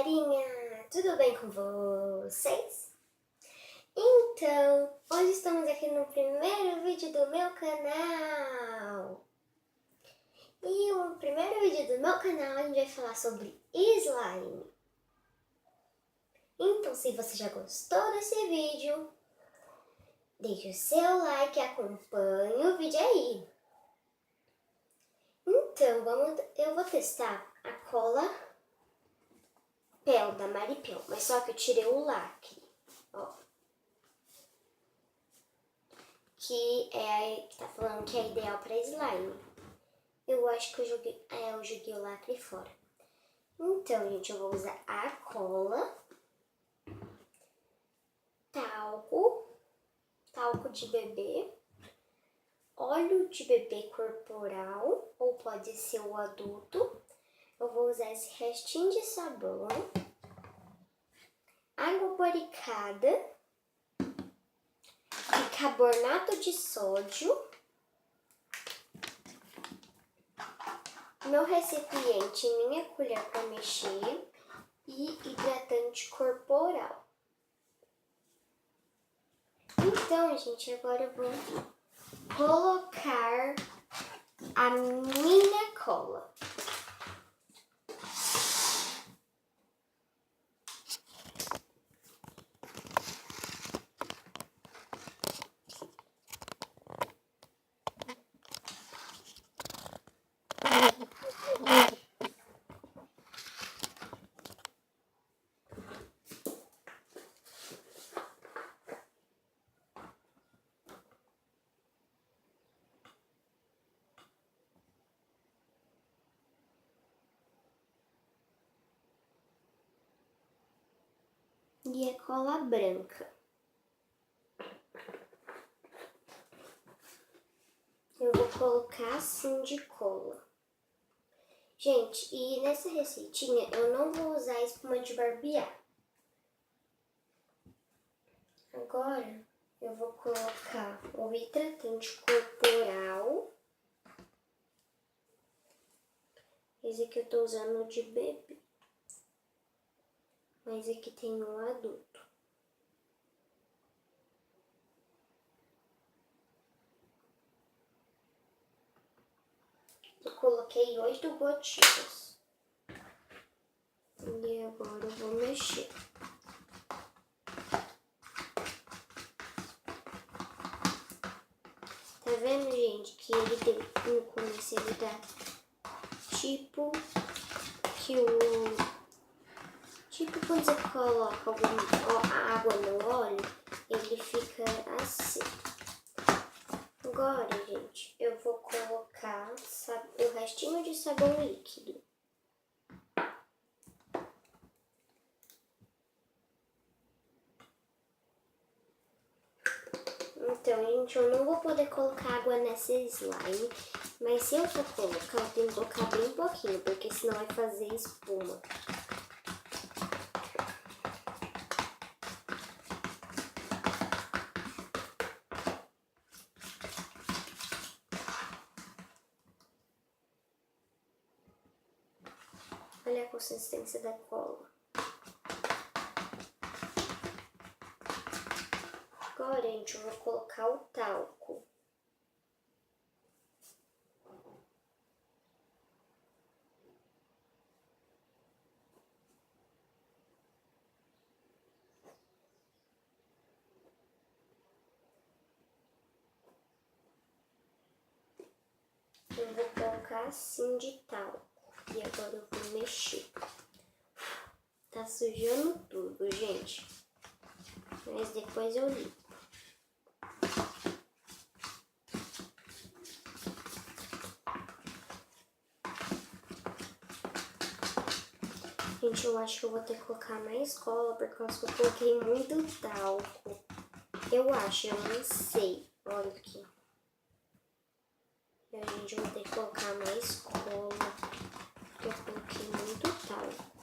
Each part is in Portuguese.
galerinha! Tudo bem com vocês? Então, hoje estamos aqui no primeiro vídeo do meu canal. E o primeiro vídeo do meu canal a gente vai falar sobre slime. Então, se você já gostou desse vídeo, deixe o seu like e acompanhe o vídeo aí. Então, eu vou testar a cola Pel da Maripel, mas só que eu tirei o lacre, ó. Que tá falando que é ideal para slime. Eu acho que eu joguei o lacre fora. Então, gente, eu vou usar a cola, talco de bebê, óleo de bebê corporal, ou pode ser o adulto. Eu vou usar esse restinho de sabão, água boricada, bicarbonato de sódio, meu recipiente, minha colher para mexer e hidratante corporal. Então, gente, agora eu vou colocar a minha cola. E a cola branca. Eu vou colocar assim de cola. Gente, e nessa receitinha eu não vou usar espuma de barbear. Agora eu vou colocar o hidratante corporal. Esse aqui eu tô usando de bebê. Mas aqui tem um adulto. Eu coloquei 8 gotinhas. E agora eu vou mexer. Tá vendo, gente, que ele deu no começo, ele dá tipo que Tipo quando você coloca a água no óleo, ele fica assim. Agora, gente, eu vou colocar o restinho de sabão líquido. Então, gente, eu não vou poder colocar água nessa slime, mas se eu for colocar, eu tenho que colocar bem pouquinho, porque senão vai fazer espuma. Olha a consistência da cola. Agora, gente, eu vou colocar o talco. Eu vou colocar assim de talco. E agora eu vou mexer. Tá sujando tudo, gente. Mas depois eu limpo. Gente, eu acho que eu vou ter que colocar mais cola, por causa que eu coloquei muito talco. Eu acho, eu não sei. Olha aqui. E a gente vai ter que colocar mais cola. Eu coloquei muito talco.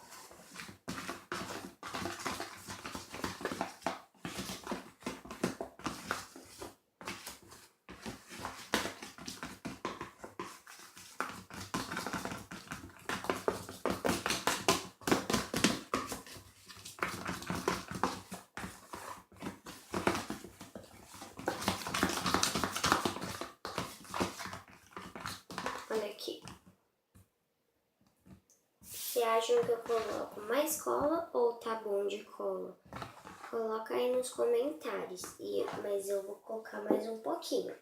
Vocês acham que eu coloco mais cola ou tá bom de cola? Coloca aí nos comentários, mas eu vou colocar mais um pouquinho.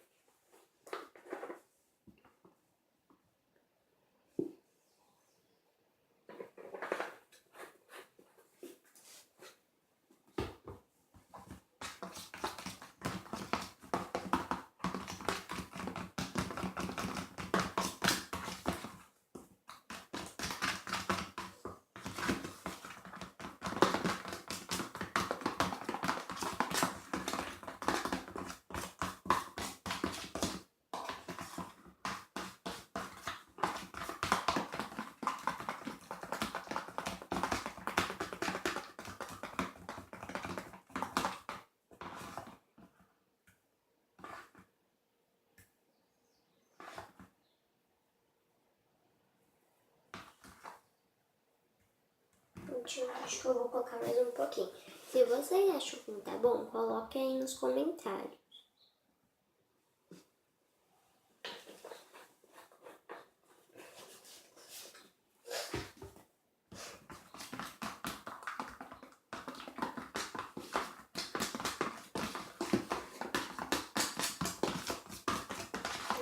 Acho que eu vou colocar mais um pouquinho. Se vocês acham que tá bom, coloque aí nos comentários.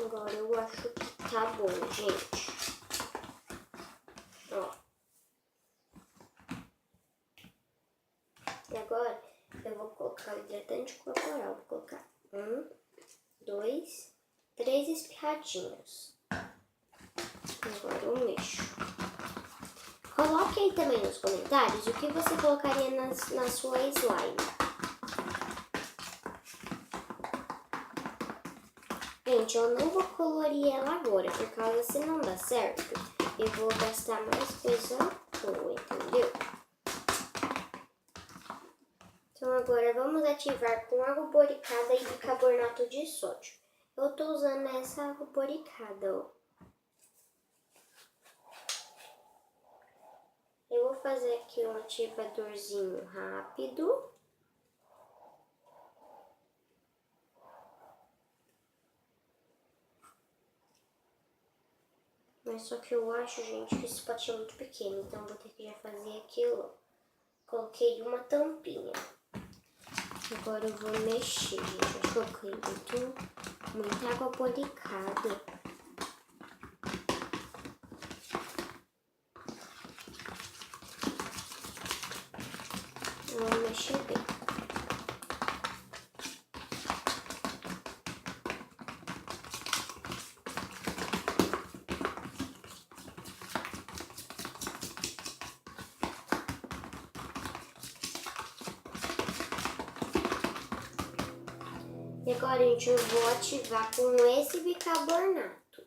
Agora eu acho que tá bom, gente. Ó. E agora eu vou colocar o hidratante corporal. Vou colocar 1, 2, 3 espirradinhos. Agora eu mexo. Coloque aí também nos comentários o que você colocaria na sua slime. Gente, eu não vou colorir ela agora, por causa se não dá certo, eu vou gastar mais coisa à toa, entendeu? Então agora vamos ativar com água boricada e bicarbonato de sódio. Eu tô usando essa água boricada, ó. Eu vou fazer aqui um ativadorzinho rápido. Mas só que eu acho, gente, que esse pote é muito pequeno, então eu vou ter que já fazer aquilo. Coloquei uma tampinha. Agora eu vou mexer, gente. Eu coloquei muita água boricada. Vou mexer bem. E agora, gente, eu vou ativar com esse bicarbonato.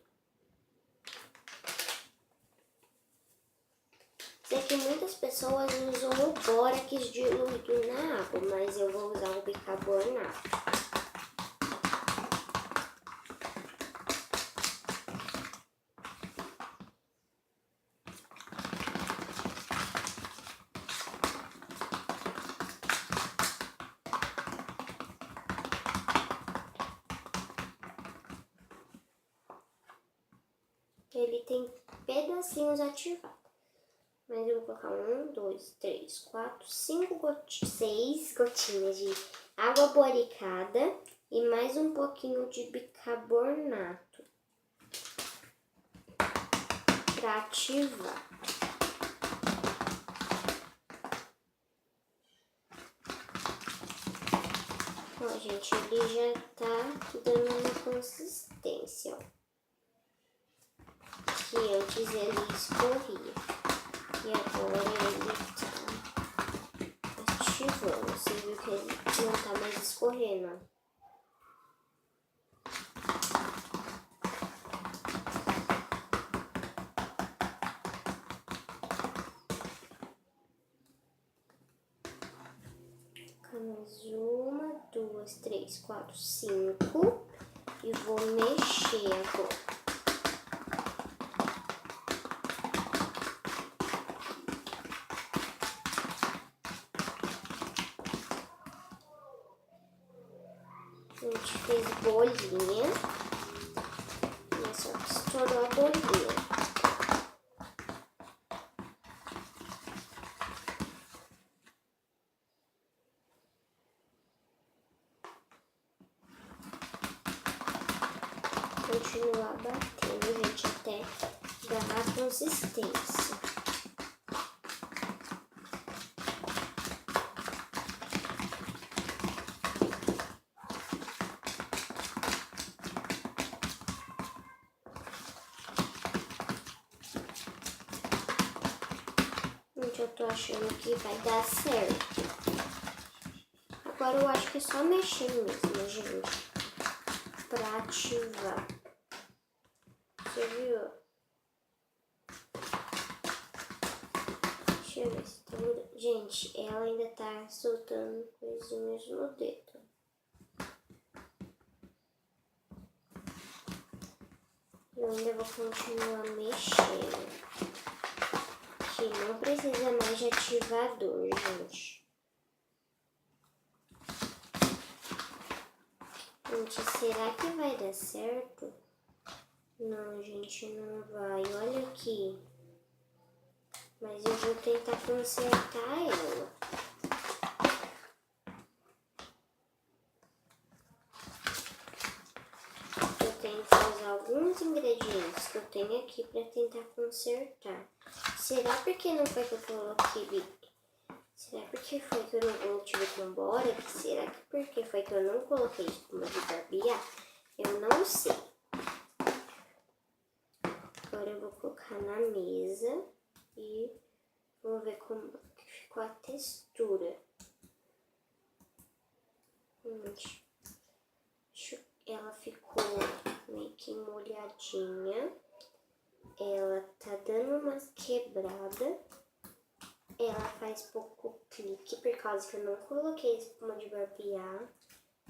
Sei que muitas pessoas usam o bórax diluído na água, mas eu vou usar o bicarbonato. Ele tem pedacinhos ativados. Mas eu vou colocar 1, 2, 3, 4, 6 gotinhas de água boricada e mais um pouquinho de bicarbonato para ativar. Ó, gente, ele já tá dando uma consistência, ó. Que antes ele escorria. E agora ele tá ativando. Você viu que ele não tá mais escorrendo. Mais 1, 2, 3, 4, 5. E vou mexer agora. A gente fez bolinha. E só que estourou a bolinha. continuar batendo, gente, até dar a consistência. Gente, eu tô achando que vai dar certo. Agora eu acho que é só mexer mesmo, gente, pra ativar. Você viu? Deixa eu ver se tá mudando. Gente, ela ainda tá soltando coisinhas no dedo. Eu ainda vou continuar mexendo. Que não precisa mais de ativador, gente. Gente, será que vai dar certo? Não, gente, não vai. Olha aqui. Mas eu vou tentar consertar ela. Eu tenho que usar alguns ingredientes que eu tenho aqui para tentar consertar. Será porque não foi que eu coloquei? Será porque foi que eu não coloquei com bórax? Será que porque foi que eu não coloquei espuma de barbear? Eu não sei. Agora eu vou colocar na mesa e vou ver como que ficou a textura. Ela ficou meio que molhadinha. Ela tá dando umas quebradas. Ela faz pouco clique por causa que eu não coloquei espuma de barbear.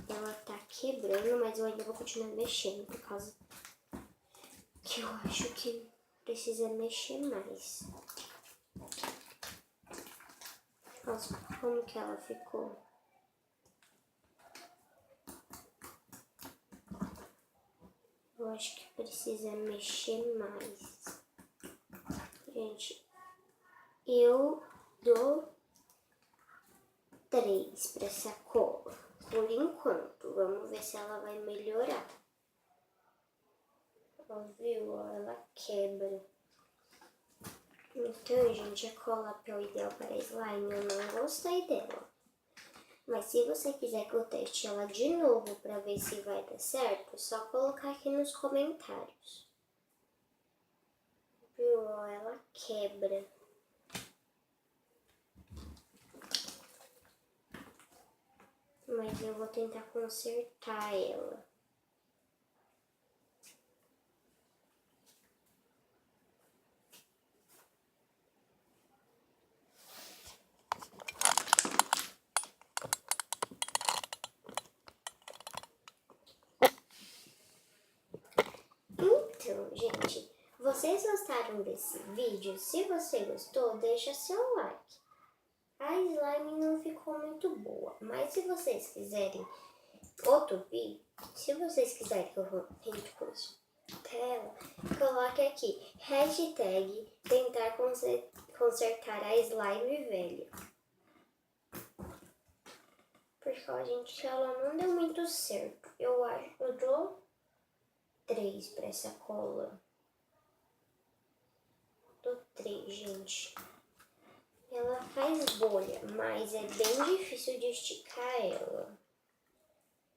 Ela tá quebrando, mas eu ainda vou continuar mexendo por causa que eu acho que precisa mexer mais. Nossa, como que ela ficou? Eu acho que precisa mexer mais. Gente, eu dou 3 para essa cola. Por enquanto, vamos ver se ela vai melhorar. Viu? Ela quebra. Então, gente, a cola ideal para slime, eu não gostei dela. Mas se você quiser que eu teste ela de novo para ver se vai dar certo, é só colocar aqui nos comentários. Viu? Ela quebra. Mas eu vou tentar consertar ela. Então, gente, vocês gostaram desse vídeo? Se você gostou, deixa seu like. A slime não ficou muito boa, mas se vocês quiserem outro vídeo, se vocês quiserem que eu tente consertar, coloque aqui, hashtag tentar consertar a slime velha. Porque, ó, gente, ela não deu muito certo. Eu acho, eu dou 3 para essa cola. Dou 3, gente. Ela faz bolha, mas é bem difícil de esticar ela.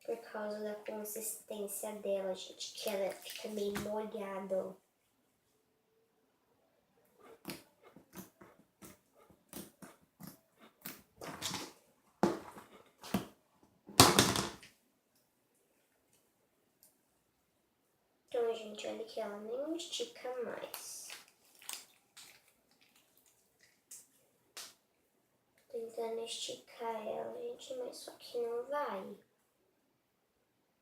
Por causa da consistência dela, gente, que ela fica meio molhada, ó. Então, gente, olha que ela nem estica mais. Tentando esticar ela, gente, mas só que não vai.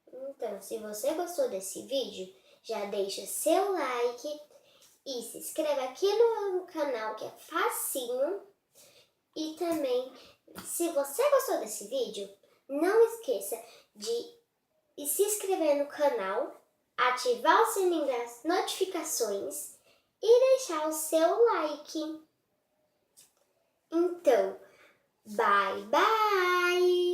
Então, se você gostou desse vídeo, já deixa seu like e se inscreve aqui no canal, que é facinho. E também, se você gostou desse vídeo, não esqueça de se inscrever no canal, ativar o sininho das notificações e deixar o seu like. Então, bye, bye!